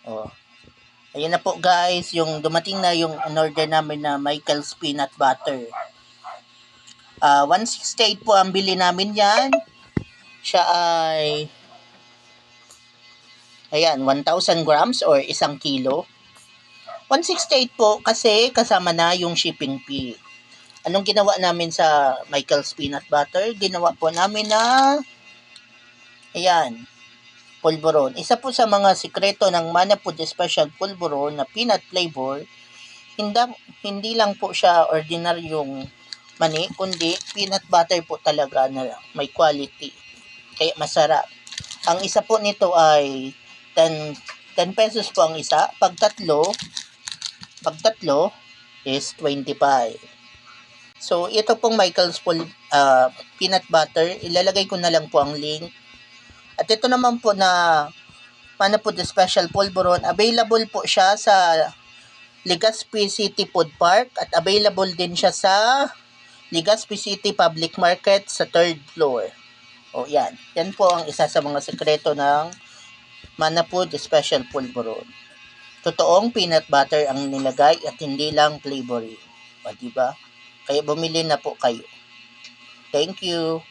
Oh. Ayan na po guys, yung dumating na yung in-order namin na Michael's Peanut Butter. 168 po ang bili namin yan. Siya ay, ayan, 1,000 grams or 1 kilo. 168 po kasi kasama na yung shipping fee. Anong ginawa namin sa Michael's Peanut Butter? Ginawa po namin na, ayan, pulburon. Isa po sa mga sikreto ng Mana Food Special Pulburon na peanut flavor, hindi, hindi lang po siya ordinaryong mani, kundi peanut butter po talaga na may quality. Kaya masarap. Ang isa po nito ay 10 pesos po ang isa. Pag tatlo is 25. So, ito pong Michael's peanut butter, ilalagay ko na lang po ang link. At ito naman po na Mana Food Special Pulburon, available po siya sa Legazpi City Food Park at available din siya sa Legazpi City Public Market sa 3rd floor. O yan. Yan po ang isa sa mga sekreto ng Mana Food Special Pulburon. Totoong peanut butter ang nilagay at hindi lang flavoring. O diba? Kaya bumili na po kayo. Thank you.